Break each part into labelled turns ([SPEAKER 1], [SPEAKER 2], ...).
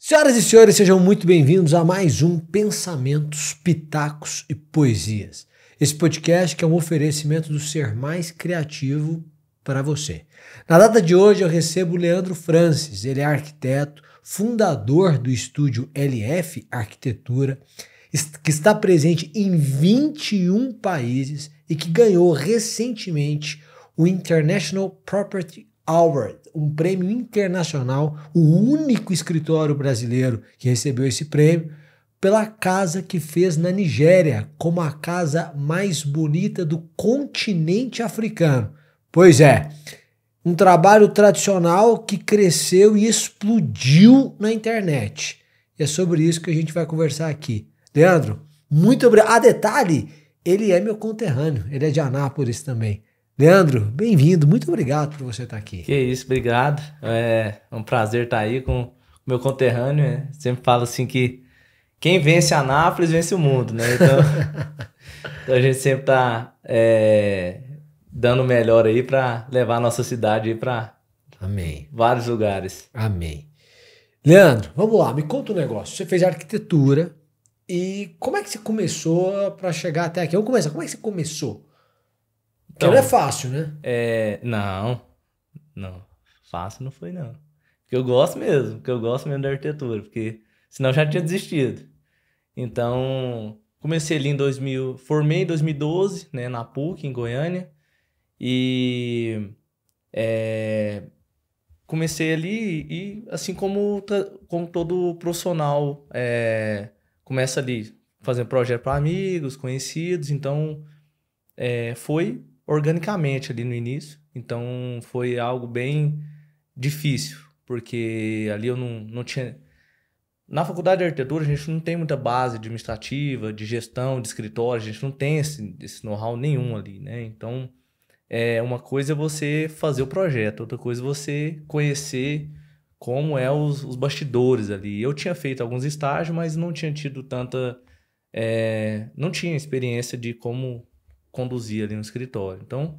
[SPEAKER 1] Senhoras e senhores, sejam muito bem-vindos a mais um Pensamentos, Pitacos e Poesias. Esse podcast que é um oferecimento do ser mais criativo para você. Na data de hoje eu recebo o Leandro Francis, ele é arquiteto, fundador do estúdio LF Arquitetura, que está presente em 21 países e que ganhou recentemente o International Property Award, um prêmio internacional, o único escritório brasileiro que recebeu esse prêmio, pela casa que fez na Nigéria como a casa mais bonita do continente africano. Pois é, um trabalho tradicional que cresceu e explodiu na internet. E é sobre isso que a gente vai conversar aqui. Leandro, muito obrigado. Ah, detalhe, ele é meu conterrâneo, ele é de Anápolis também. Leandro, bem-vindo, muito obrigado por você estar aqui.
[SPEAKER 2] Que isso, obrigado. É um prazer estar aí com o meu conterrâneo, né? Sempre falo assim que quem vence Anápolis vence o mundo, né? Então a gente sempre está dando o melhor aí para levar a nossa cidade aí para vários lugares.
[SPEAKER 1] Amém. Leandro, vamos lá, me conta um negócio. Você fez arquitetura e como é que você começou para chegar até aqui? Vamos começar, como é que você começou? Porque não é fácil, né?
[SPEAKER 2] Não, fácil não foi não. Porque eu gosto mesmo da arquitetura, porque senão eu já tinha desistido. Então, comecei ali formei em 2012, né, na PUC, em Goiânia, e comecei ali e assim como todo profissional começa ali fazendo projeto para amigos, conhecidos, então foi organicamente ali no início, então foi algo bem difícil, porque ali eu não tinha... Na faculdade de arquitetura a gente não tem muita base administrativa, de gestão, de escritório, a gente não tem esse know-how nenhum ali, né? Então, uma coisa é você fazer o projeto, outra coisa é você conhecer como os bastidores ali. Eu tinha feito alguns estágios, mas não tinha tido tanta... não tinha experiência de como conduzir ali no escritório. Então,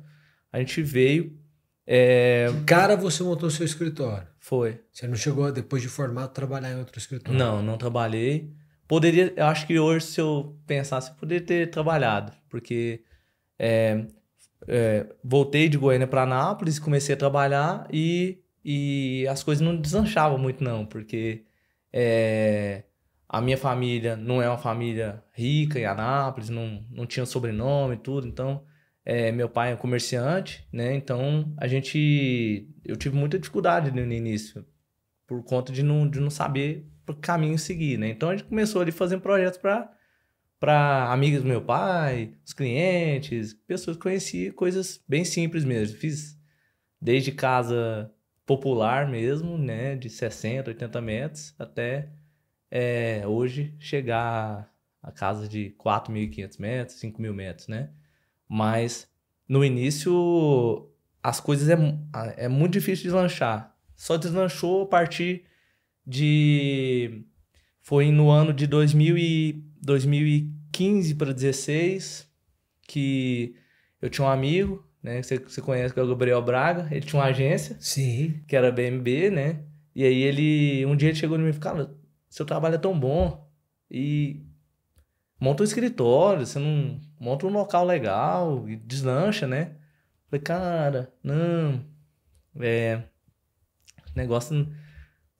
[SPEAKER 2] a gente veio...
[SPEAKER 1] De cara você montou seu escritório?
[SPEAKER 2] Foi.
[SPEAKER 1] Você não chegou, depois de formado, a trabalhar em outro escritório?
[SPEAKER 2] Não trabalhei. Poderia, eu acho que hoje, se eu pensasse, eu poderia ter trabalhado, porque voltei de Goiânia para Anápolis, comecei a trabalhar e as coisas não deslanchavam muito não, porque a minha família não é uma família rica em Anápolis, não tinha sobrenome e tudo, então meu pai é comerciante, né? Então eu tive muita dificuldade no início, por conta de não saber o caminho seguir, né? Então a gente começou ali fazendo projetos para amigos do meu pai, os clientes, pessoas que conheciam, coisas bem simples mesmo. Fiz desde casa popular mesmo, né? De 60, 80 metros, até hoje chegar a casa de 4.500 metros, 5.000 metros, né? Mas no início as coisas é muito difícil de deslanchar. Só deslanchou a partir de... Foi no ano de 2015 para 2016 que eu tinha um amigo, né? Que você conhece, que é o Gabriel Braga. Ele tinha uma agência.
[SPEAKER 1] Sim.
[SPEAKER 2] Que era a BMB, né? E aí um dia ele chegou em mim e falou: cara, seu trabalho é tão bom e monta um escritório, você não monta um local legal e deslancha, né? Falei, cara, não, negócio não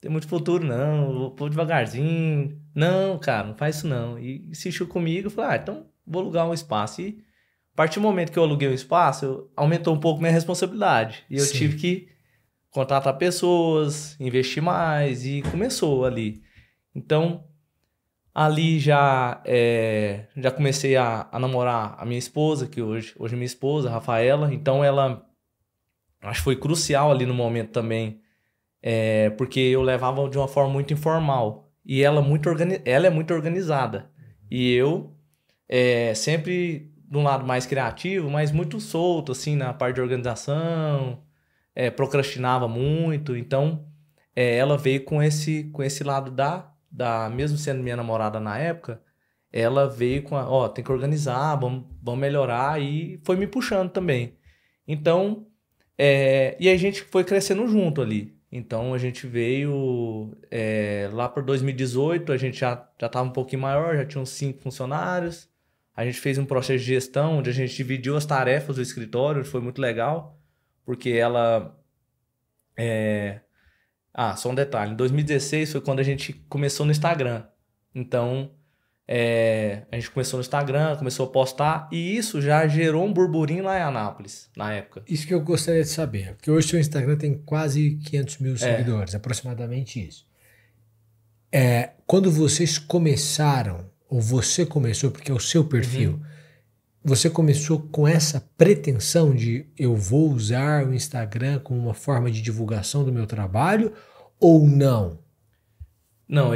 [SPEAKER 2] tem muito futuro, não, vou devagarzinho. Não, cara, não faz isso não. E insistiu comigo, eu falei, então vou alugar um espaço. E a partir do momento que eu aluguei o espaço, aumentou um pouco minha responsabilidade. E eu tive que contratar pessoas, investir mais, e começou ali. Então, ali já comecei a namorar a minha esposa, que hoje é minha esposa, a Rafaela. Então ela, acho que foi crucial ali no momento também, porque eu levava de uma forma muito informal. E ela é muito organizada. E eu sempre de um lado mais criativo, mas muito solto, assim, na parte de organização, procrastinava muito. Então ela veio com esse lado mesmo sendo minha namorada na época, ela veio com tem que organizar, vamos melhorar, e foi me puxando também. Então, e a gente foi crescendo junto ali. Então a gente veio lá para 2018, a gente já estava um pouquinho maior, já tinha uns 5 funcionários. A gente fez um processo de gestão onde a gente dividiu as tarefas do escritório, foi muito legal, porque ela... só um detalhe, em 2016 foi quando a gente começou no Instagram. Então, a gente começou no Instagram, começou a postar, e isso já gerou um burburinho lá em Anápolis, na época.
[SPEAKER 1] Isso que eu gostaria de saber, porque hoje o seu Instagram tem quase 500 mil seguidores, aproximadamente isso. Quando vocês começaram, ou você começou, porque é o seu perfil, você começou com essa pretensão de eu vou usar o Instagram como uma forma de divulgação do meu trabalho, ou não?
[SPEAKER 2] Não,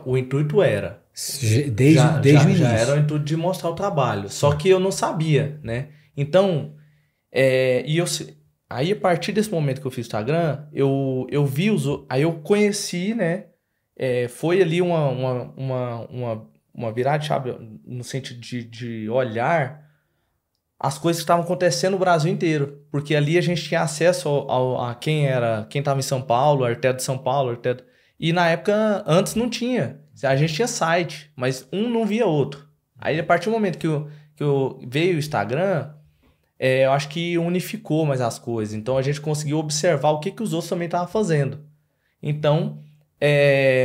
[SPEAKER 2] o intuito era.
[SPEAKER 1] Desde o início.
[SPEAKER 2] Já era o intuito de mostrar o trabalho. Só que eu não sabia, né? Então, aí a partir desse momento que eu fiz o Instagram, eu vi aí eu conheci, né? Foi ali uma virada de chave no sentido de olhar as coisas que estavam acontecendo no Brasil inteiro. Porque ali a gente tinha acesso a quem estava em São Paulo, arquiteto de São Paulo, arquiteto... E na época, antes não tinha. A gente tinha site, mas um não via outro. Aí, a partir do momento que veio o Instagram, eu acho que unificou mais as coisas. Então, a gente conseguiu observar o que os outros também estavam fazendo. Então,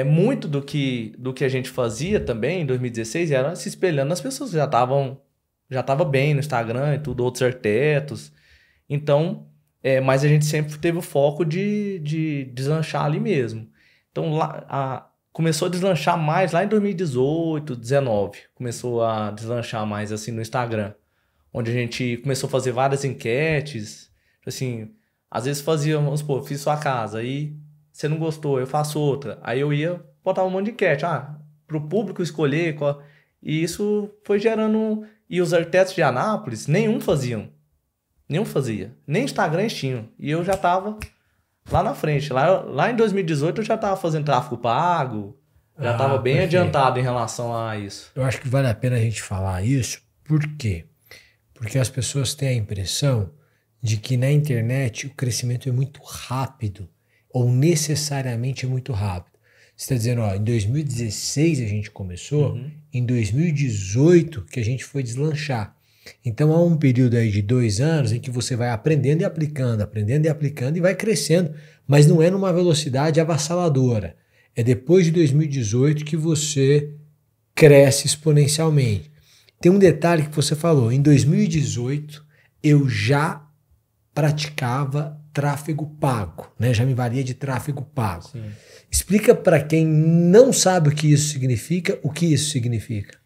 [SPEAKER 2] muito do que a gente fazia também em 2016 era se espelhando nas pessoas que já estavam bem no Instagram e tudo, outros arquitetos. Então, mas a gente sempre teve o foco de deslanchar ali mesmo. Então, começou a deslanchar mais lá em 2018, 2019. Começou a deslanchar mais assim no Instagram. Onde a gente começou a fazer várias enquetes. Assim, às vezes vamos supor, fiz sua casa, aí você não gostou, eu faço outra. Aí eu botava um monte de enquete, para o público escolher qual... E isso foi gerando... E os arquitetos de Anápolis, nenhum fazia. Nem Instagram eles tinham. E eu já estava lá na frente. Lá em 2018 eu já estava fazendo tráfego pago. Já estava bem adiantado em relação a isso.
[SPEAKER 1] Eu acho que vale a pena a gente falar isso. Por quê? Porque as pessoas têm a impressão de que na internet o crescimento é muito rápido. Ou necessariamente é muito rápido. Você está dizendo, em 2016 a gente começou, em 2018 que a gente foi deslanchar. Então há um período aí de 2 anos em que você vai aprendendo e aplicando e vai crescendo, mas não é numa velocidade avassaladora. É depois de 2018 que você cresce exponencialmente. Tem um detalhe que você falou, em 2018 eu já praticava tráfego pago, né? Já me valia de tráfego pago.
[SPEAKER 2] Sim.
[SPEAKER 1] Explica para quem não sabe o que isso significa, o que isso significa.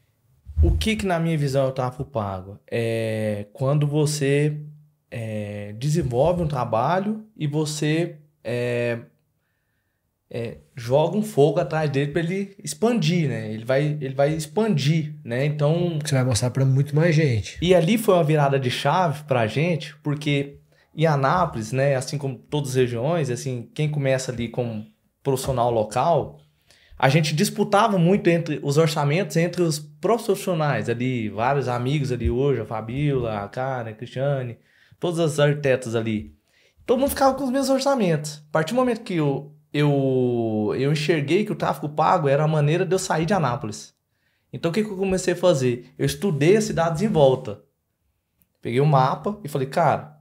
[SPEAKER 2] O que na minha visão é o tráfego pago? É quando você desenvolve um trabalho e você joga um fogo atrás dele para ele expandir, né? Ele vai expandir, né? Então...
[SPEAKER 1] Você vai mostrar para muito mais gente.
[SPEAKER 2] E ali foi uma virada de chave para a gente, porque em Anápolis, né, assim como todas as regiões, assim, quem começa ali como profissional local, a gente disputava muito entre os orçamentos entre os profissionais ali, vários amigos ali hoje, a Fabíola, a Karen, a Cristiane, todos os arquitetos ali. Todo mundo ficava com os mesmos orçamentos. A partir do momento que eu enxerguei que o tráfego pago era a maneira de eu sair de Anápolis. Então o que eu comecei a fazer? Eu estudei as cidades em volta. Peguei um mapa e falei, cara,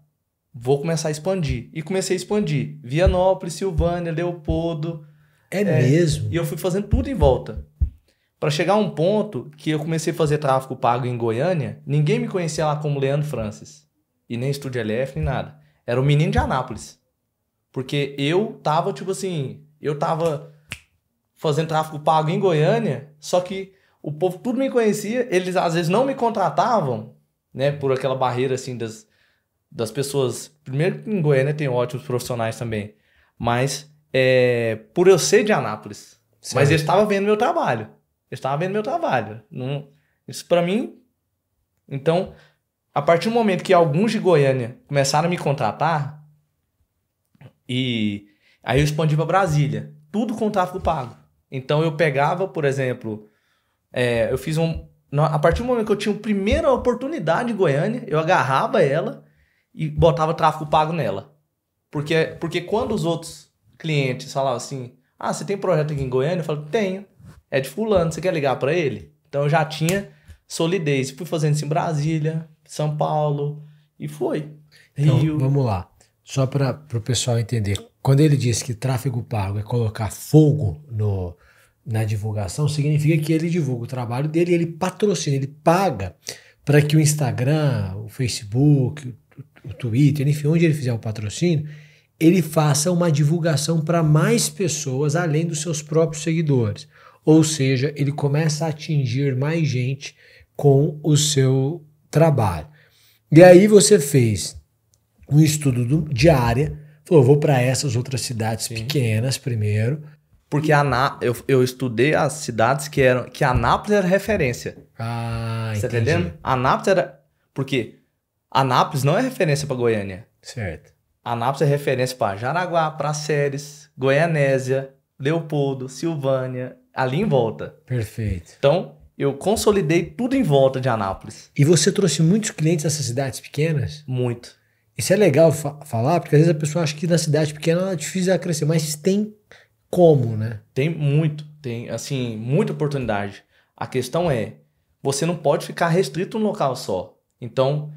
[SPEAKER 2] vou começar a expandir. E comecei a expandir. Vianópolis, Silvânia, Leopoldo.
[SPEAKER 1] Mesmo?
[SPEAKER 2] E eu fui fazendo tudo em volta. Para chegar a um ponto que eu comecei a fazer tráfego pago em Goiânia, ninguém me conhecia lá como Leandro Francis. E nem Estúdio LF, nem nada. Era o menino de Anápolis. Porque eu tava, eu tava fazendo tráfego pago em Goiânia, só que o povo tudo me conhecia, eles às vezes não me contratavam, né, por aquela barreira, assim, das pessoas... Primeiro que em Goiânia tem ótimos profissionais também, mas por eu ser de Anápolis. Certo. Mas eles estavam vendo meu trabalho. Não, isso pra mim... Então, a partir do momento que alguns de Goiânia começaram a me contratar, e aí eu expandi pra Brasília. Tudo com tráfego pago. Então eu pegava, por exemplo... eu fiz a partir do momento que eu tinha a primeira oportunidade em Goiânia, eu agarrava ela e botava tráfego pago nela. Porque quando os outros clientes falavam assim, você tem projeto aqui em Goiânia? Eu falo, tenho. É de fulano, você quer ligar para ele? Então eu já tinha solidez. Fui fazendo isso em Brasília, São Paulo, e foi.
[SPEAKER 1] Então,
[SPEAKER 2] Rio.
[SPEAKER 1] vamos lá. Só para o pessoal entender. Quando ele diz que tráfego pago é colocar fogo na divulgação, significa que ele divulga o trabalho dele, ele patrocina, ele paga para que o Instagram, o Facebook, o Twitter, enfim, onde ele fizer o patrocínio, ele faça uma divulgação para mais pessoas além dos seus próprios seguidores. Ou seja, ele começa a atingir mais gente com o seu trabalho. E aí você fez um estudo de área, falou, vou para essas outras cidades pequenas primeiro.
[SPEAKER 2] Porque eu estudei as cidades que Anápolis era referência. Você tá entendendo? Anápolis era... Porque Anápolis não é referência para Goiânia.
[SPEAKER 1] Certo.
[SPEAKER 2] Anápolis é referência para Jaraguá, Praxeres, Goianésia, Leopoldo, Silvânia, ali em volta.
[SPEAKER 1] Perfeito.
[SPEAKER 2] Então, eu consolidei tudo em volta de Anápolis.
[SPEAKER 1] E você trouxe muitos clientes dessas cidades pequenas?
[SPEAKER 2] Muito.
[SPEAKER 1] Isso é legal falar, porque às vezes a pessoa acha que na cidade pequena é difícil ela crescer, mas tem como, né?
[SPEAKER 2] Tem assim, muita oportunidade. A questão é, você não pode ficar restrito num local só. Então,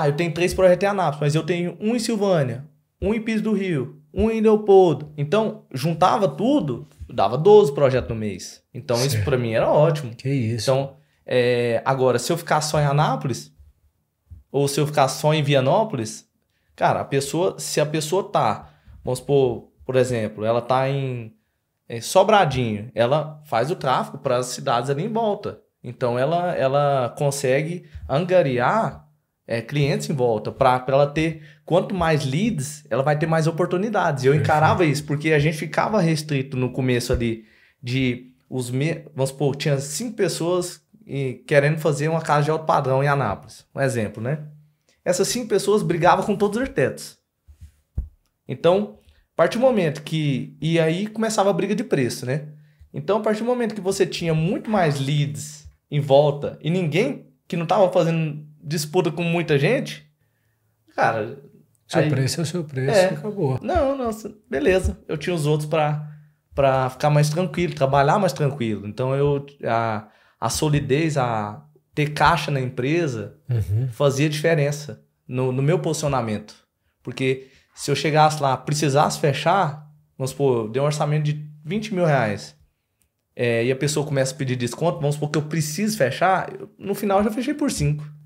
[SPEAKER 2] eu tenho 3 projetos em Anápolis, mas eu tenho um em Silvânia, um em Piso do Rio, um em Leopoldo. Então, juntava tudo, dava 12 projetos no mês. Então, certo. Isso para mim era ótimo.
[SPEAKER 1] Que isso.
[SPEAKER 2] Então, agora, se eu ficar só em Anápolis, ou se eu ficar só em Vianópolis, cara, se a pessoa tá, vamos supor, por exemplo, ela tá em Sobradinho, ela faz o tráfego para as cidades ali em volta. Então, ela consegue angariar clientes em volta, para ela ter, quanto mais leads, ela vai ter mais oportunidades. Eu encarava isso, porque a gente ficava restrito no começo ali, vamos supor, tinha 5 pessoas querendo fazer uma casa de alto padrão em Anápolis, um exemplo, né? Essas 5 pessoas brigavam com todos os arquitetos. Então, a partir do momento e aí começava a briga de preço, né? Então, a partir do momento que você tinha muito mais leads em volta e ninguém que não estava fazendo disputa com muita gente, cara...
[SPEAKER 1] Preço é o seu preço, acabou.
[SPEAKER 2] Não, beleza. Eu tinha os outros para ficar mais tranquilo, trabalhar mais tranquilo. Então, a solidez, a ter caixa na empresa, fazia diferença no meu posicionamento. Porque se eu chegasse lá, precisasse fechar, vamos supor, eu dei um orçamento de 20 mil reais, e a pessoa começa a pedir desconto, vamos supor que eu preciso fechar, no final eu já fechei por 5.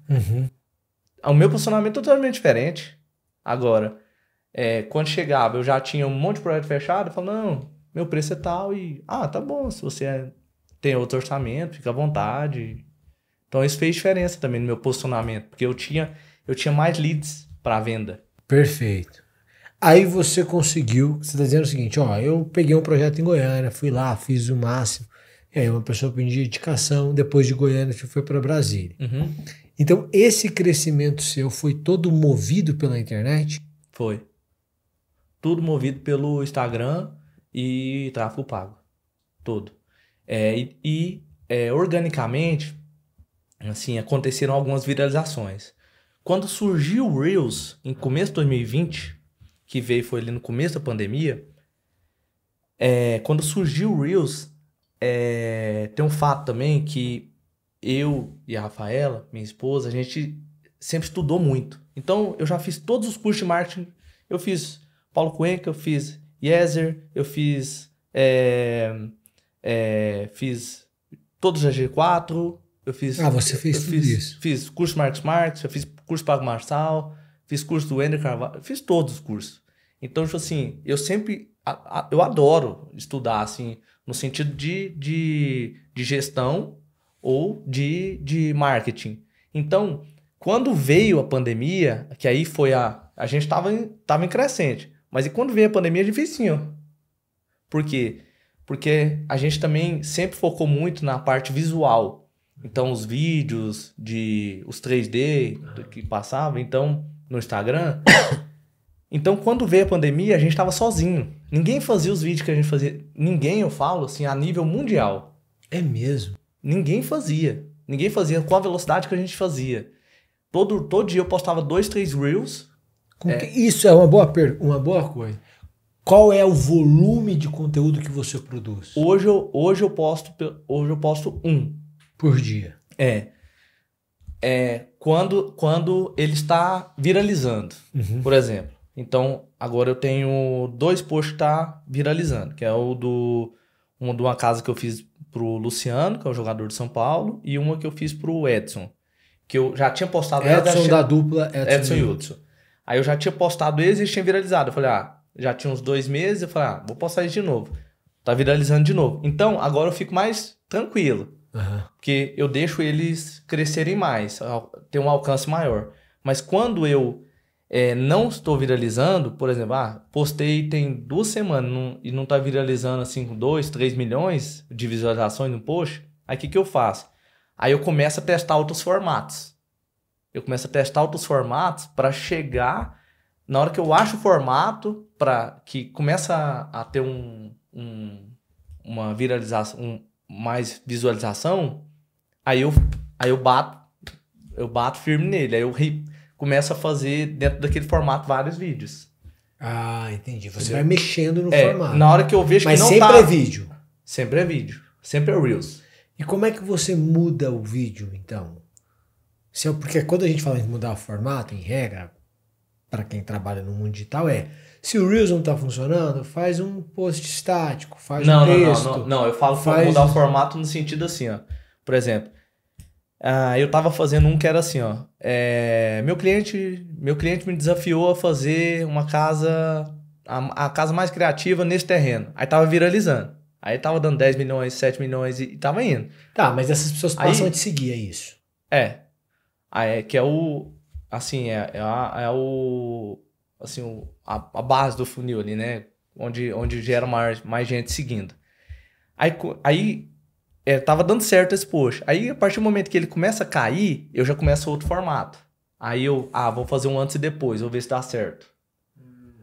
[SPEAKER 2] O meu posicionamento é totalmente diferente. Agora, quando chegava, eu já tinha um monte de projeto fechado, eu falava, não, meu preço é tal e... tá bom, se você tem outro orçamento, fica à vontade. Então, isso fez diferença também no meu posicionamento, porque eu tinha mais leads para venda.
[SPEAKER 1] Perfeito. Aí você conseguiu, você está dizendo o seguinte, eu peguei um projeto em Goiânia, fui lá, fiz o máximo, e aí uma pessoa pediu indicação, depois de Goiânia você foi para Brasília. Então, esse crescimento seu foi todo movido pela internet?
[SPEAKER 2] Foi. Tudo movido pelo Instagram e tráfego pago. Tudo. Organicamente, assim, aconteceram algumas viralizações. Quando surgiu o Reels, em começo de 2020, que foi ali no começo da pandemia, quando surgiu o Reels, tem um fato também que eu e a Rafaela, minha esposa, a gente sempre estudou muito. Então, eu já fiz todos os cursos de marketing. Eu fiz Paulo Cuenca, eu fiz Yeser, eu fiz todos os G4, eu fiz...
[SPEAKER 1] você fez tudo isso.
[SPEAKER 2] Fiz curso Marcos, eu fiz curso Pago Marçal, fiz curso do Wender Carvalho, fiz todos os cursos. Então, tipo assim, eu sempre... eu adoro estudar, assim, no sentido de gestão ou de marketing. Então, quando veio a pandemia, que aí foi a gente tava em crescente, mas e quando veio a pandemia, a gente fez assim, ó. Por quê? Porque a gente também sempre focou muito na parte visual. Então, os vídeos, os 3D que passavam, então, no Instagram. Então, quando veio a pandemia, a gente estava sozinho. Ninguém fazia os vídeos que a gente fazia. Ninguém, eu falo, assim, a nível mundial.
[SPEAKER 1] É mesmo?
[SPEAKER 2] Ninguém fazia. Ninguém fazia com a velocidade que a gente fazia. Todo dia eu postava 2, 3 Reels.
[SPEAKER 1] Isso é uma boa coisa. Qual é o volume de conteúdo que você produz?
[SPEAKER 2] Hoje eu posto um.
[SPEAKER 1] Por dia.
[SPEAKER 2] Quando ele está viralizando, por exemplo. Então, agora eu tenho 2 posts que tá viralizando, que é o de uma casa que eu fiz pro Luciano, que é o jogador de São Paulo, e uma que eu fiz pro Edson, que eu já tinha postado...
[SPEAKER 1] Edson da dupla
[SPEAKER 2] Edson e Hudson. Aí eu já tinha postado eles e eles tinham viralizado. Eu falei, já tinha uns 2 meses, eu falei, vou postar isso de novo. Tá viralizando de novo. Então, agora eu fico mais tranquilo. Porque eu deixo eles crescerem mais, ter um alcance maior. Mas quando eu não estou viralizando, por exemplo, postei tem 2 semanas e não tá viralizando assim com 2, 3 milhões de visualizações no post, aí o que eu faço? Aí eu começo a testar outros formatos. Para chegar na hora que eu acho o formato, para que começa a ter uma viralização, mais visualização, aí eu bato firme nele, aí eu começo a fazer dentro daquele formato vários vídeos.
[SPEAKER 1] Entendi. Você vai mexendo no formato.
[SPEAKER 2] Na hora que eu vejo que não
[SPEAKER 1] tá... Mas sempre é vídeo?
[SPEAKER 2] Sempre é vídeo. Sempre é Reels.
[SPEAKER 1] E como é que você muda o vídeo, então? Porque quando a gente fala em mudar o formato, em regra, para quem trabalha no mundo digital, se o Reels não está funcionando, faz um post estático, faz um texto.
[SPEAKER 2] Não, eu falo mudar o formato no sentido assim, por exemplo, eu tava fazendo um que era assim, meu cliente me desafiou a fazer uma casa, a casa mais criativa nesse terreno. Aí tava viralizando. Aí tava dando 10 milhões, 7 milhões e tava indo.
[SPEAKER 1] Tá, mas essas pessoas passam a te seguir, é isso?
[SPEAKER 2] Que é o, assim, a base do funil ali, né? Onde gera mais gente seguindo. Aí tava dando certo esse post. Aí, a partir do momento que ele começa a cair, eu já começo outro formato. Aí eu, vou fazer um antes e depois, vou ver se dá certo.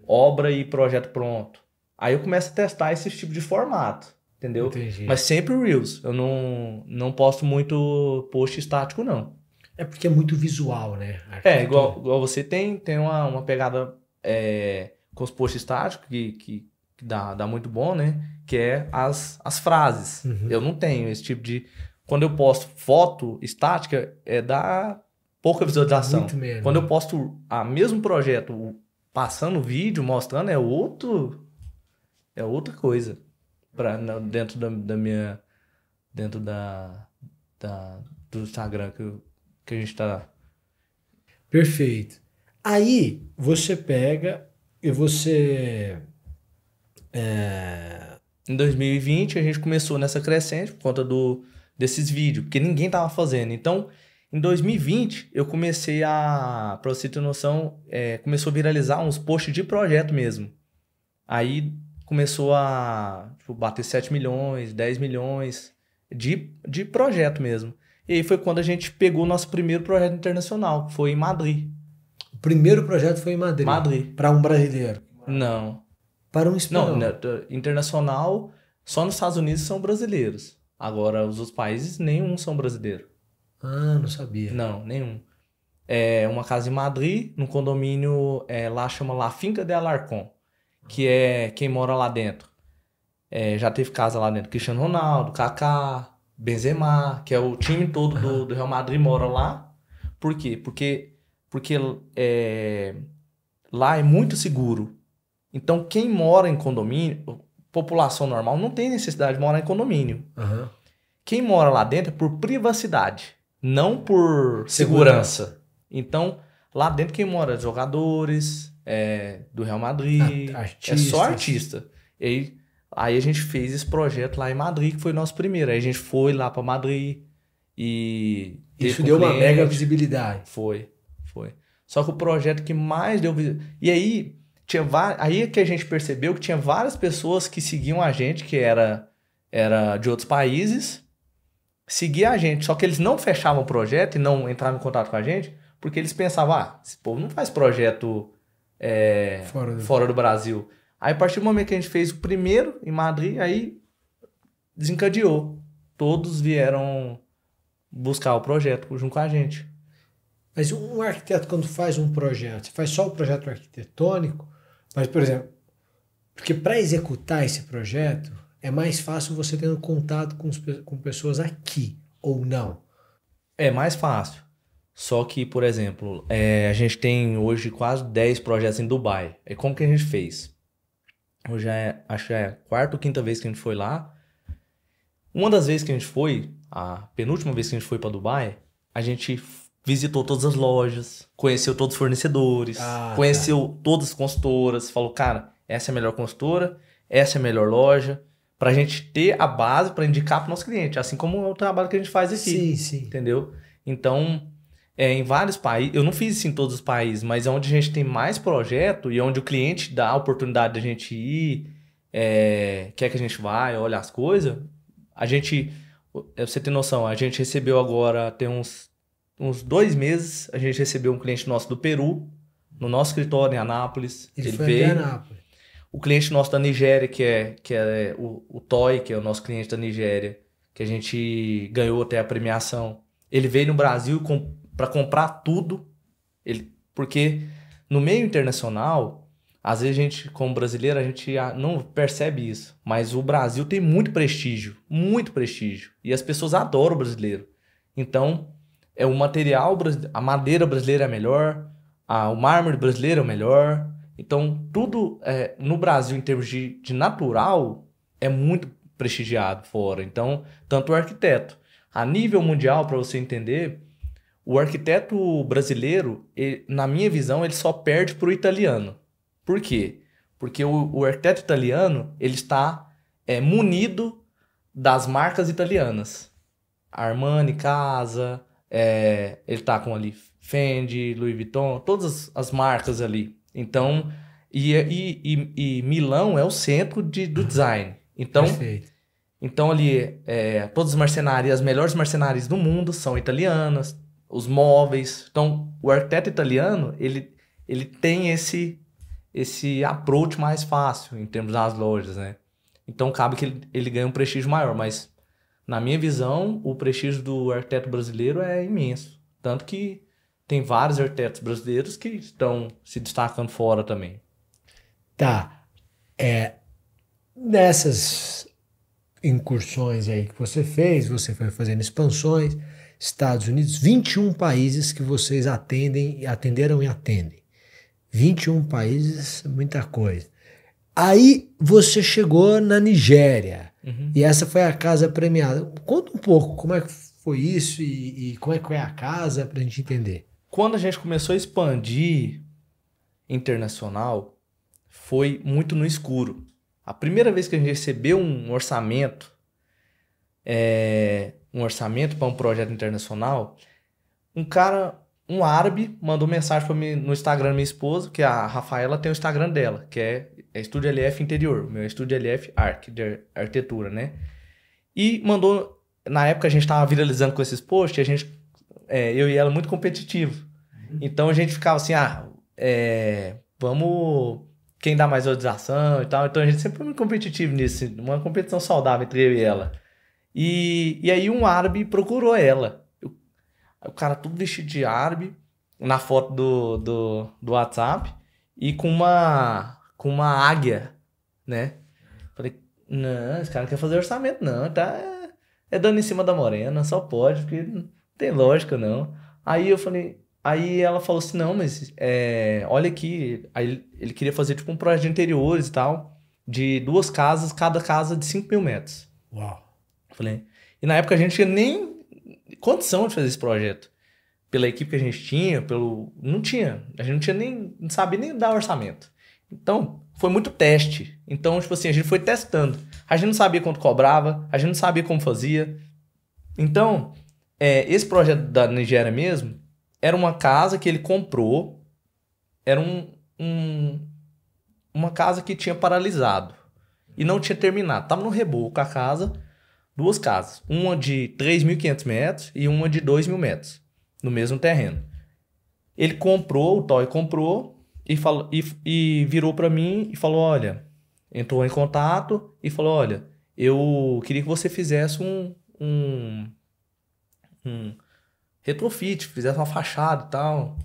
[SPEAKER 2] Obra e projeto pronto. Aí eu começo a testar esse tipo de formato, entendeu?
[SPEAKER 1] Entendi.
[SPEAKER 2] Mas sempre Reels. Eu não posto muito post estático, não.
[SPEAKER 1] É porque é muito visual, né?
[SPEAKER 2] Igual você tem uma pegada com os posts estáticos que dá muito bom, né? Que é as frases. Eu não tenho esse tipo de... Quando eu posto foto estática, dá pouca visualização.
[SPEAKER 1] Muito menos.
[SPEAKER 2] Quando eu posto o mesmo projeto, passando vídeo, mostrando, é outra coisa. Dentro do Instagram que a gente tá...
[SPEAKER 1] Perfeito. Aí você pega e você...
[SPEAKER 2] Em 2020 a gente começou nessa crescente por conta desses vídeos, porque ninguém tava fazendo. Então, em 2020 eu comecei pra você ter noção, começou a viralizar uns posts de projeto mesmo. Aí começou a bater 7 milhões, 10 milhões de projeto mesmo. E aí foi quando a gente pegou o nosso primeiro projeto internacional, que foi em Madrid.
[SPEAKER 1] O primeiro projeto foi em Madrid. Para um brasileiro?
[SPEAKER 2] Não.
[SPEAKER 1] Para um espanhol?
[SPEAKER 2] Não, internacional, só nos Estados Unidos são brasileiros. Agora, os outros países, nenhum são brasileiros.
[SPEAKER 1] Não sabia.
[SPEAKER 2] Não, nenhum. É uma casa em Madrid, num condomínio, lá chama La Finca de Alarcón, que é quem mora lá dentro. Já teve casa lá dentro, Cristiano Ronaldo, Kaká, Benzema, que é o time todo do Real Madrid mora lá. Por quê? Porque lá é muito seguro. Então, quem mora em condomínio, população normal, não tem necessidade de morar em condomínio. Quem mora lá dentro é por privacidade, não por segurança. Então, lá dentro quem mora é jogadores, do Real Madrid, é só artista. Aí a gente fez esse projeto lá em Madrid, que foi o nosso primeiro. Aí a gente foi lá para Madrid e...
[SPEAKER 1] Isso deu uma mega visibilidade.
[SPEAKER 2] Foi. Só que o projeto que mais deu visibilidade... E aí... Aí é que a gente percebeu que tinha várias pessoas que seguiam a gente, que era de outros países, seguia a gente, só que eles não fechavam o projeto e não entravam em contato com a gente, porque eles pensavam, esse povo não faz projeto fora do Brasil. Aí a partir do momento que a gente fez o primeiro em Madrid, aí desencadeou. Todos vieram buscar o projeto junto com a gente.
[SPEAKER 1] Mas um arquiteto, quando faz um projeto, você faz só o projeto arquitetônico, mas, por exemplo, Porque para executar esse projeto, é mais fácil você tendo contato com pessoas aqui, ou não.
[SPEAKER 2] É mais fácil. Só que, por exemplo, a gente tem hoje quase 10 projetos em Dubai. E como que a gente fez? Hoje acho que é a quarta ou quinta vez que a gente foi lá. Uma das vezes que a gente foi, a penúltima vez que a gente foi para Dubai, a gente visitou todas as lojas, conheceu todos os fornecedores, conheceu todas as consultoras, falou, cara, essa é a melhor consultora, essa é a melhor loja, pra gente ter a base para indicar pro nosso cliente, assim como é o trabalho que a gente faz aqui.
[SPEAKER 1] Sim.
[SPEAKER 2] Entendeu? Então, em vários países, eu não fiz isso em todos os países, mas é onde a gente tem mais projeto e onde o cliente dá a oportunidade da gente ir, quer que a gente vá, olha as coisas, a gente, você tem noção, a gente recebeu agora, tem uns 2 meses, a gente recebeu um cliente nosso do Peru, no nosso escritório em Anápolis.
[SPEAKER 1] Ele foi em Anápolis.
[SPEAKER 2] O cliente nosso da Nigéria, que é o Toy, que é o nosso cliente da Nigéria, que a gente ganhou até a premiação. Ele veio no Brasil para comprar tudo, porque no meio internacional, às vezes a gente, como brasileiro, a gente não percebe isso, mas o Brasil tem muito prestígio, e as pessoas adoram o brasileiro. Então, o material, a madeira brasileira é melhor, o mármore brasileiro é o melhor. Então, tudo no Brasil, em termos de natural, é muito prestigiado fora. Então, tanto o arquiteto. A nível mundial, para você entender, o arquiteto brasileiro, na minha visão, ele só perde para o italiano. Por quê? Porque o arquiteto italiano, ele está munido das marcas italianas. Armani, Casa, ele está com ali Fendi, Louis Vuitton, todas as marcas ali. Então, e Milão é o centro do design. Então,
[SPEAKER 1] perfeito.
[SPEAKER 2] Então ali, todas as marcenarias, as melhores marcenarias do mundo são italianas, os móveis. Então, o arquiteto italiano, ele tem esse approach mais fácil em termos das lojas, né? Então, cabe que ele ganhe um prestígio maior, mas na minha visão, o prestígio do arquiteto brasileiro é imenso. Tanto que tem vários arquitetos brasileiros que estão se destacando fora também.
[SPEAKER 1] Tá. Nessas incursões aí que você fez, você foi fazendo expansões, Estados Unidos, 21 países que vocês atenderam e atendem. 21 países, muita coisa. Aí você chegou na Nigéria, e essa foi a casa premiada. Conta um pouco como é que foi isso e como é que é a casa, pra gente entender.
[SPEAKER 2] Quando a gente começou a expandir internacional, foi muito no escuro. A primeira vez que a gente recebeu um orçamento para um projeto internacional, um árabe, mandou mensagem para mim no Instagram da minha esposa, que a Rafaela tem o Instagram dela, que é Estúdio LF Interior, o meu é Estúdio LF de arquitetura, né? E mandou, na época a gente estava viralizando com esses posts, eu e ela muito competitivo. Então a gente ficava assim, vamos, quem dá mais valorização e tal. Então a gente sempre foi muito competitivo nisso, uma competição saudável entre eu e ela. E aí um árabe procurou ela. O cara tudo vestido de árabe, na foto do WhatsApp, e com uma águia, né? Falei, não, esse cara não quer fazer orçamento não, tá dando em cima da morena, só pode, porque não tem lógica não. Aí ela falou assim, não, mas olha aqui, aí ele queria fazer tipo um projeto de interiores e tal, de 2 casas, cada casa de 5 mil metros.
[SPEAKER 1] Uau!
[SPEAKER 2] Falei, e na época a gente tinha nem condição de fazer esse projeto. Pela equipe que a gente tinha, não tinha, a gente não sabia nem dar orçamento. Então, foi muito teste. Então, tipo assim, a gente foi testando. A gente não sabia quanto cobrava, a gente não sabia como fazia. Então, esse projeto da Nigéria mesmo, era uma casa que ele comprou, era uma casa que tinha paralisado e não tinha terminado. Tava no reboco a casa, 2 casas, uma de 3.500 metros e uma de 2.000 metros, no mesmo terreno. Ele comprou, o Toy comprou e virou para mim e falou, olha, entrou em contato e falou, olha, eu queria que você fizesse um retrofit, fizesse uma fachada e tal.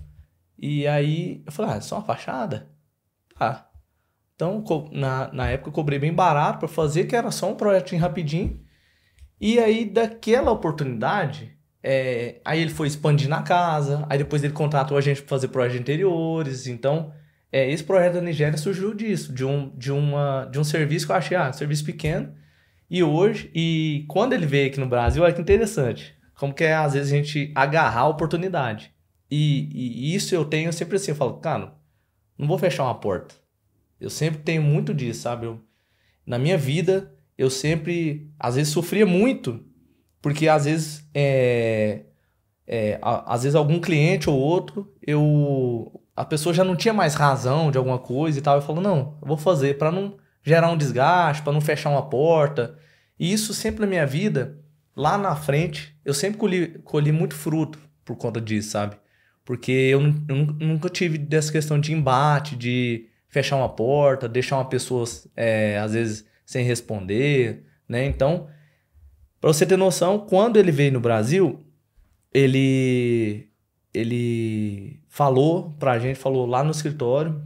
[SPEAKER 2] E aí eu falei, só uma fachada? Tá. Então, na época eu cobrei bem barato para fazer, que era só um projetinho rapidinho. E aí, daquela oportunidade, aí ele foi expandindo a casa, aí depois ele contratou a gente para fazer projetos interiores. Então, esse projeto da Nigéria surgiu disso, de um serviço que eu achei, um serviço pequeno. E quando ele veio aqui no Brasil, olha que interessante, como que às vezes a gente agarrar a oportunidade. E isso eu tenho sempre assim, eu falo, cara, não vou fechar uma porta. Eu sempre tenho muito disso, sabe? Na minha vida, eu sempre, às vezes, sofria muito, porque às vezes, às vezes algum cliente ou outro, a pessoa já não tinha mais razão de alguma coisa e tal. Eu falo, não, eu vou fazer para não gerar um desgaste, para não fechar uma porta. E isso sempre na minha vida, lá na frente, eu sempre colhi muito fruto por conta disso, sabe? Porque eu nunca tive dessa questão de embate, de fechar uma porta, deixar uma pessoa, às vezes, sem responder, né? Então, para você ter noção, quando ele veio no Brasil, ele falou pra gente, falou lá no escritório,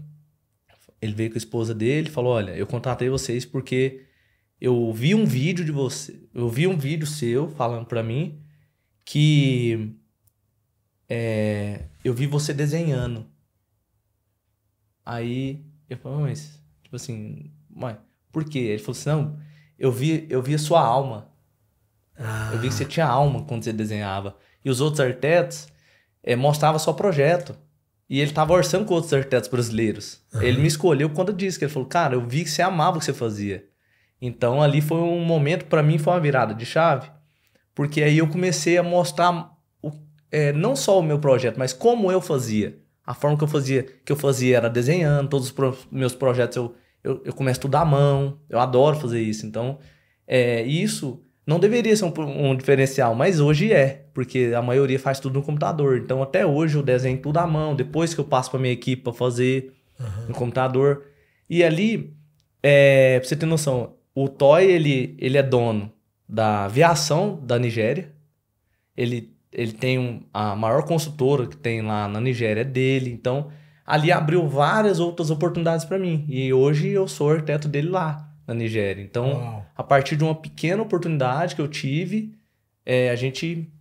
[SPEAKER 2] ele veio com a esposa dele, falou, olha, eu contratei vocês porque eu vi um vídeo de você, eu vi um vídeo seu falando pra mim que eu vi você desenhando. Aí eu falei, mas, tipo assim, mãe, por quê? Ele falou assim, não, eu vi a sua alma. Eu vi que você tinha alma quando você desenhava. E os outros arquitetos mostravam só projeto. E ele tava orçando com outros arquitetos brasileiros. Ele me escolheu por conta disso, que ele falou, cara, eu vi que você amava o que você fazia. Então ali foi um momento, pra mim foi uma virada de chave, porque aí eu comecei a mostrar não só o meu projeto, mas como eu fazia. A forma que eu fazia era desenhando, todos os meus projetos eu começo tudo à mão, eu adoro fazer isso. Então, isso não deveria ser um diferencial, mas hoje porque a maioria faz tudo no computador. Então, até hoje eu desenho tudo à mão, depois que eu passo para minha equipe para fazer no computador. E ali, pra você ter noção, o Toy, ele é dono da aviação da Nigéria. Ele tem a maior consultora que tem lá na Nigéria é dele. Então, ali abriu várias outras oportunidades para mim. E hoje eu sou arquiteto dele lá na Nigéria. Então, a partir de uma pequena oportunidade que eu tive, a gente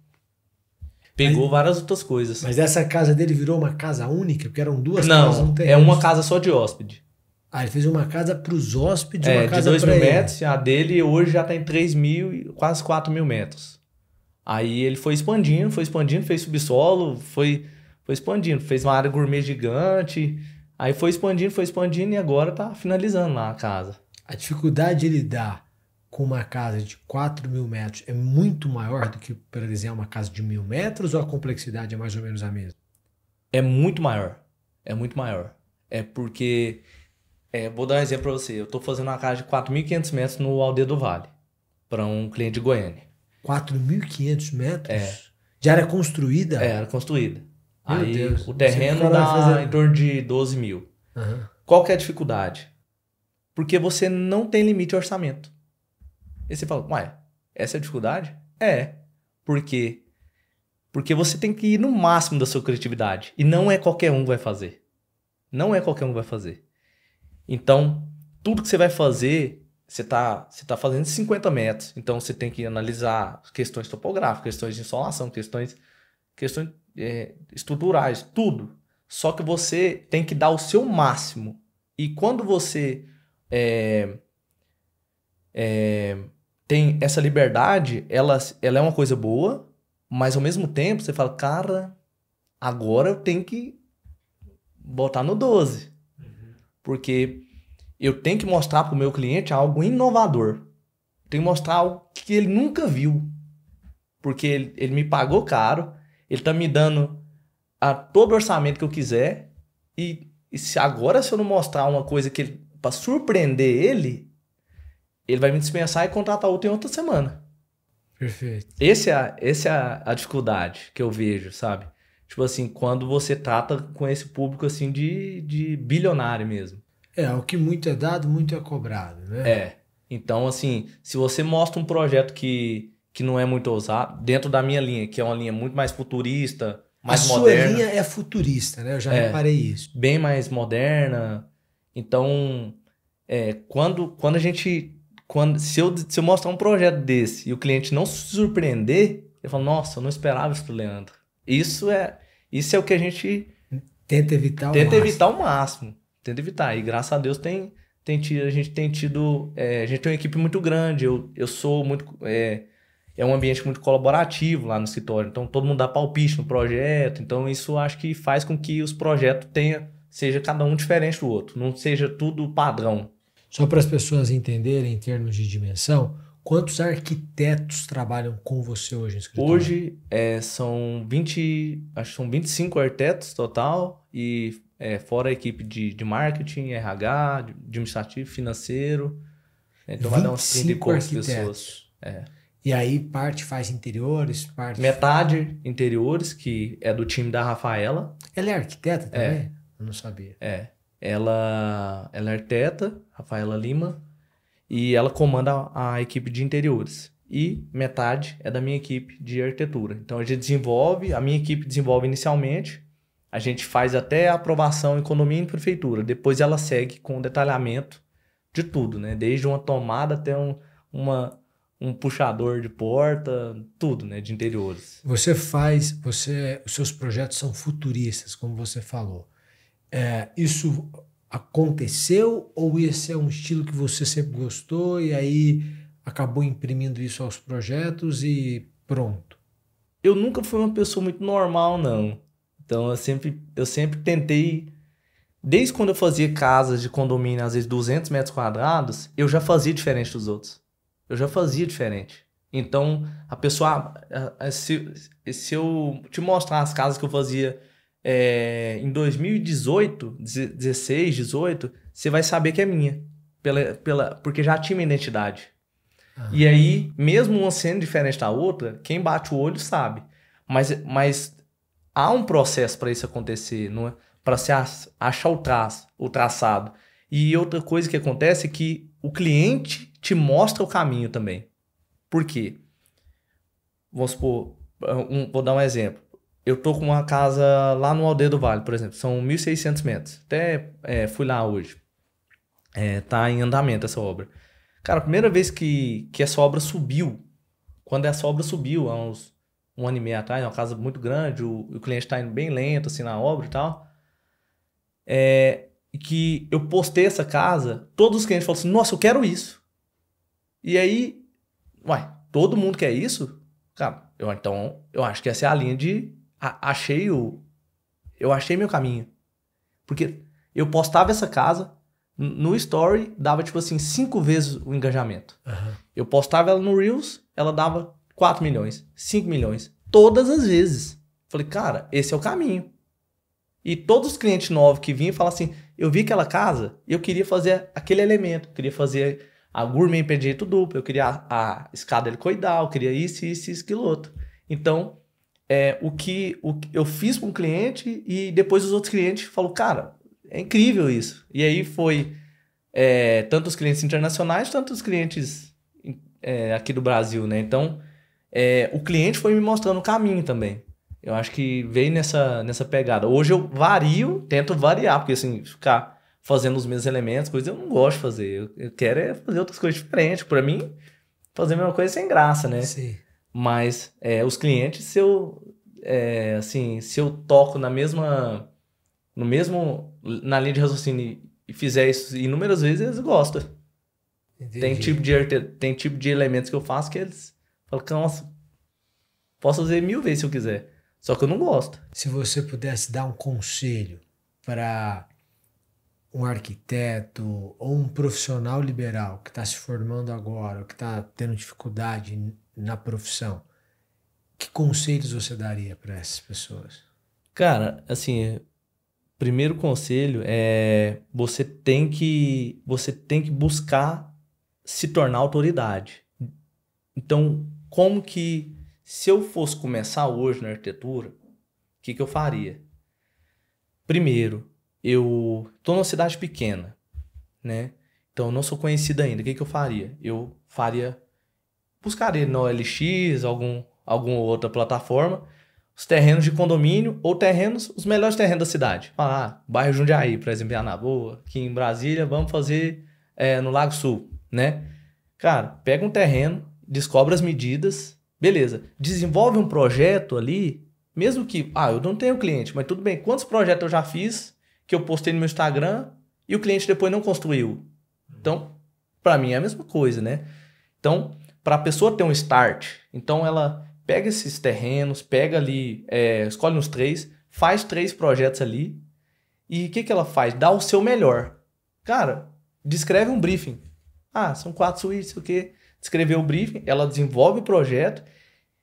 [SPEAKER 2] pegou várias outras coisas.
[SPEAKER 1] Mas essa casa dele virou uma casa única? Porque eram duas casas no terreno.
[SPEAKER 2] É uma casa só de hóspede.
[SPEAKER 1] Ele fez uma casa para os hóspedes e uma casa
[SPEAKER 2] de 2.000 metros. A dele hoje já está em 3.000, quase 4.000 metros. Aí ele foi expandindo, fez subsolo, foi expandindo. Fez uma área gourmet gigante. Aí foi expandindo e agora tá finalizando lá a casa.
[SPEAKER 1] A dificuldade de lidar com uma casa de 4.000 metros é muito maior do que para desenhar uma casa de 1.000 metros ou a complexidade é mais ou menos a mesma?
[SPEAKER 2] É muito maior. É muito maior. É porque... vou dar um exemplo para você. Eu tô fazendo uma casa de 4.500 metros no Aldeia do Vale. Para um cliente de Goiânia.
[SPEAKER 1] 4.500 metros? De área construída?
[SPEAKER 2] Área construída.
[SPEAKER 1] Meu
[SPEAKER 2] Aí
[SPEAKER 1] Deus.
[SPEAKER 2] o terreno dá em torno de 12 mil. Qual que é a dificuldade? Porque você não tem limite de orçamento. E você fala, ué, essa é a dificuldade? Por quê? Porque você tem que ir no máximo da sua criatividade. E não é qualquer um que vai fazer. Não é qualquer um que vai fazer. Então, tudo que você vai fazer, você tá fazendo 50 metros. Então, você tem que analisar questões topográficas, questões de insolação, questões estruturais, tudo. Só que você tem que dar o seu máximo. E quando você tem essa liberdade, ela é uma coisa boa, mas ao mesmo tempo você fala, cara, agora eu tenho que botar no 12. Porque eu tenho que mostrar para o meu cliente algo inovador. Tenho que mostrar algo que ele nunca viu. Porque ele me pagou caro, ele está me dando todo o orçamento que eu quiser. E se eu não mostrar uma coisa para surpreender ele vai me dispensar e contratar outro em outra semana.
[SPEAKER 1] Perfeito.
[SPEAKER 2] Essa é a dificuldade que eu vejo, sabe? Tipo assim, quando você trata com esse público assim de bilionário mesmo.
[SPEAKER 1] O que muito é dado, muito é cobrado, né?
[SPEAKER 2] Então, assim, se você mostra um projeto que não é muito ousado, dentro da minha linha, que é uma linha muito mais futurista, mais moderna.
[SPEAKER 1] A sua linha é futurista, né? Eu já reparei isso.
[SPEAKER 2] Bem mais moderna. Então, quando a gente... se eu mostrar um projeto desse e o cliente não se surpreender, eu falo, nossa, eu não esperava isso do Leandro. Isso é o que a gente
[SPEAKER 1] tenta evitar
[SPEAKER 2] ao máximo. Tenta evitar. E graças a Deus a gente tem tido... a gente tem uma equipe muito grande. Eu sou muito... É um ambiente muito colaborativo lá no escritório. Então, todo mundo dá palpite no projeto. Então, isso acho que faz com que os projetos seja cada um diferente do outro. Não seja tudo padrão.
[SPEAKER 1] Só para as pessoas entenderem em termos de dimensão, quantos arquitetos trabalham com você hoje no escritório?
[SPEAKER 2] Hoje são 25 arquitetos total e fora a equipe de marketing, RH, de administrativo, financeiro. Então vai dar uns 30 e poucas pessoas.
[SPEAKER 1] E aí parte faz interiores, parte...
[SPEAKER 2] Metade interiores, que é do time da Rafaela.
[SPEAKER 1] Ela é arquiteta também? Eu não sabia.
[SPEAKER 2] Ela é arquiteta, Rafaela Lima, e ela comanda a equipe de interiores. E metade é da minha equipe de arquitetura. Então a minha equipe desenvolve inicialmente, a gente faz até a aprovação em condomínio e prefeitura. Depois ela segue com o detalhamento de tudo, né? Desde uma tomada até um puxador de porta, tudo, né? De interiores.
[SPEAKER 1] Os seus projetos são futuristas, como você falou. Isso aconteceu ou esse é um estilo que você sempre gostou e aí acabou imprimindo isso aos projetos e pronto?
[SPEAKER 2] Eu nunca fui uma pessoa muito normal, não. Então eu sempre tentei, desde quando eu fazia casas de condomínio, às vezes 200 metros quadrados, eu já fazia diferente dos outros. Eu já fazia diferente. Então, a pessoa, se eu te mostrar as casas que eu fazia em 2018, 16, 18, você vai saber que é minha. Porque já tinha uma identidade. E aí, mesmo uma sendo diferente da outra, quem bate o olho sabe. Mas há um processo para isso acontecer, para se achar o traçado. E outra coisa que acontece é que o cliente te mostra o caminho também. Por quê? Vamos supor, vou dar um exemplo. Eu tô com uma casa lá no Aldeia do Vale, por exemplo. São 1.600 metros. Até fui lá hoje. Tá em andamento essa obra. Cara, a primeira vez que essa obra subiu, quando essa obra subiu, há uns 1 ano e meio atrás, é uma casa muito grande, o cliente tá indo bem lento assim na obra e tal. Que eu postei essa casa, todos os clientes falaram assim, nossa, eu quero isso. E aí, todo mundo quer isso? Cara, então eu acho que essa é a linha de... Eu achei meu caminho. Porque eu postava essa casa, no story dava tipo assim 5 vezes o engajamento. Eu postava ela no Reels, ela dava 4 milhões, 5 milhões, todas as vezes. Falei, cara, esse é o caminho. E todos os clientes novos que vinham falavam assim, eu vi aquela casa, eu queria fazer aquele elemento, eu queria fazer a gourmet em direito duplo, eu queria a escada helicoidal, eu queria isso, aquilo outro. Então, o que eu fiz com o cliente e depois os outros clientes falaram, cara, é incrível isso. E aí foi tanto os clientes internacionais, tanto os clientes aqui do Brasil, né? Então, o cliente foi me mostrando o caminho também. Eu acho que veio nessa pegada. Hoje eu tento variar, porque assim, ficar fazendo os mesmos elementos, coisas eu não gosto de fazer. Eu quero fazer outras coisas diferentes. Pra mim, fazer a mesma coisa é sem graça, né?
[SPEAKER 1] Sim.
[SPEAKER 2] Mas os clientes, se eu toco na linha de raciocínio e fizer isso inúmeras vezes, eles gostam. Tem tipo de elementos que eu faço que eles falam, nossa, posso fazer 1000 vezes se eu quiser. Só que eu não gosto.
[SPEAKER 1] Se você pudesse dar um conselho para um arquiteto ou um profissional liberal que está se formando agora, ou que está tendo dificuldade na profissão, que conselhos você daria para essas pessoas?
[SPEAKER 2] Cara, assim, primeiro conselho é você tem que buscar se tornar autoridade. Então, como que se eu fosse começar hoje na arquitetura, o que eu faria? Primeiro, eu tô numa cidade pequena, né? Então, eu não sou conhecido ainda. O que eu faria? Buscaria no OLX, alguma outra plataforma, os terrenos de condomínio ou os melhores terrenos da cidade. Bairro Jundiaí, por exemplo, em Anaboa, aqui em Brasília, vamos fazer no Lago Sul, né? Cara, pega um terreno, descobre as medidas, beleza. Desenvolve um projeto ali, mesmo que, eu não tenho cliente, mas tudo bem. Quantos projetos eu já fiz que eu postei no meu Instagram e o cliente depois não construiu? Então, para mim é a mesma coisa, né? Então, para a pessoa ter um start, então ela pega esses terrenos, pega ali, escolhe uns 3, faz 3 projetos ali e o que ela faz? Dá o seu melhor. Cara, descreve um briefing. São 4 suítes, o quê? Descreveu o briefing, ela desenvolve o projeto,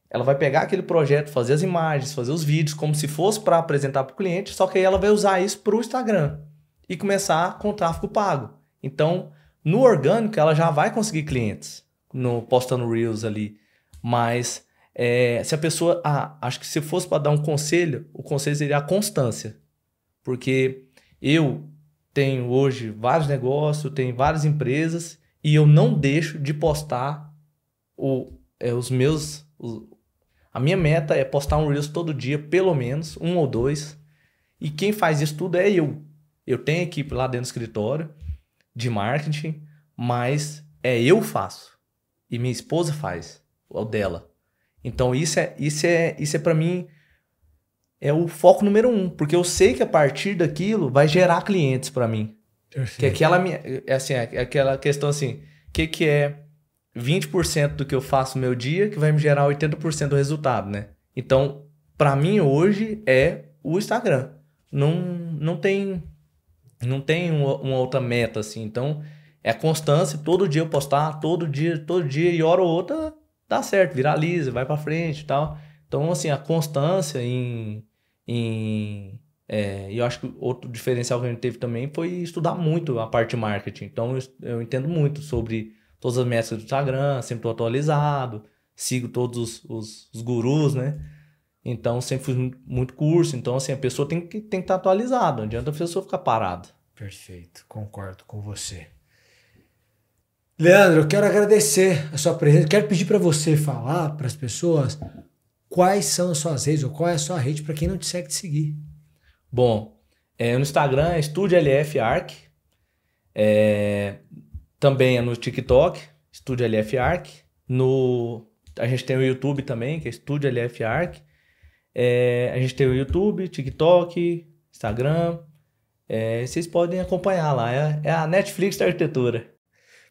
[SPEAKER 2] ela vai pegar aquele projeto, fazer as imagens, fazer os vídeos, como se fosse para apresentar para o cliente, só que aí ela vai usar isso para o Instagram e começar com tráfego pago. Então, no orgânico, ela já vai conseguir clientes postando Reels ali. Mas se a pessoa... acho que se fosse para dar um conselho, o conselho seria a constância. Porque eu tenho hoje vários negócios, tenho várias empresas e eu não deixo de postar os meus... A minha meta é postar um Reels todo dia, pelo menos, 1 ou 2. E quem faz isso tudo é eu. Eu tenho equipe lá dentro do escritório de marketing, mas eu faço. E minha esposa faz, o dela. Então isso é para mim é o foco número 1, porque eu sei que a partir daquilo vai gerar clientes para mim. Perfeito. Que é aquela questão assim, que é 20% do que eu faço no meu dia que vai me gerar 80% do resultado, né? Então, para mim hoje é o Instagram. Não tem uma outra meta assim. Então, é a constância, todo dia eu postar, todo dia, e hora ou outra dá certo, viraliza, vai para frente e tal. Então, assim, a constância e eu acho que outro diferencial que a gente teve também foi estudar muito a parte de marketing. Então, eu entendo muito sobre todas as métricas do Instagram, sempre estou atualizado, sigo todos os gurus, né? Então, sempre fiz muito curso. Então, assim, a pessoa tem que estar atualizada. Não adianta a pessoa ficar parada.
[SPEAKER 1] Perfeito, concordo com você. Leandro, eu quero agradecer a sua presença. Quero pedir para você falar para as pessoas quais são as suas redes ou qual é a sua rede para quem não te segue te seguir.
[SPEAKER 2] Bom, no Instagram é Estúdio LF Arc. Também é no TikTok, Estúdio LF Arc. A gente tem o YouTube também, que é Estúdio LF Arc. A gente tem o YouTube, TikTok, Instagram. Vocês podem acompanhar lá. É a Netflix da arquitetura.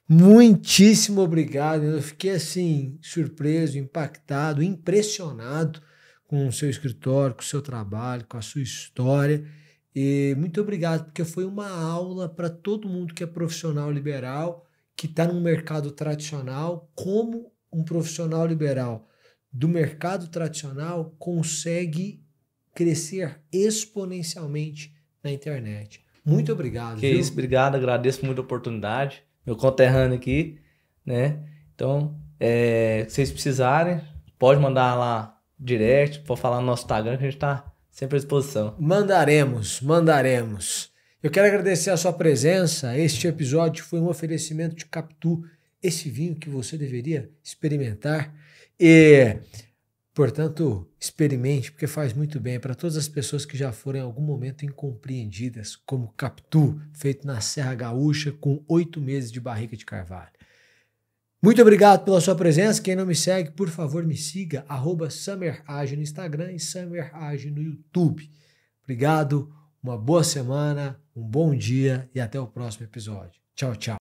[SPEAKER 1] Muitíssimo obrigado. Eu fiquei assim, surpreso, impactado, impressionado com o seu escritório, com o seu trabalho, com a sua história. E muito obrigado, porque foi uma aula para todo mundo que é profissional liberal, que está no mercado tradicional, como um profissional liberal do mercado tradicional consegue crescer exponencialmente na internet. Muito obrigado.
[SPEAKER 2] Que isso, obrigado, agradeço muito a oportunidade. Meu conterrâneo aqui, né? Então, se vocês precisarem, pode mandar lá direct, pode falar no nosso Instagram, que a gente está sempre à disposição.
[SPEAKER 1] Mandaremos. Eu quero agradecer a sua presença. Este episódio foi um oferecimento de Capitu, esse vinho que você deveria experimentar. E, portanto, experimente, porque faz muito bem para todas as pessoas que já foram em algum momento incompreendidas, como Capitu, feito na Serra Gaúcha, com 8 meses de barrica de carvalho. Muito obrigado pela sua presença. Quem não me segue, por favor, me siga, @SummerAge no Instagram e SummerAge no YouTube. Obrigado, uma boa semana, um bom dia e até o próximo episódio. Tchau, tchau.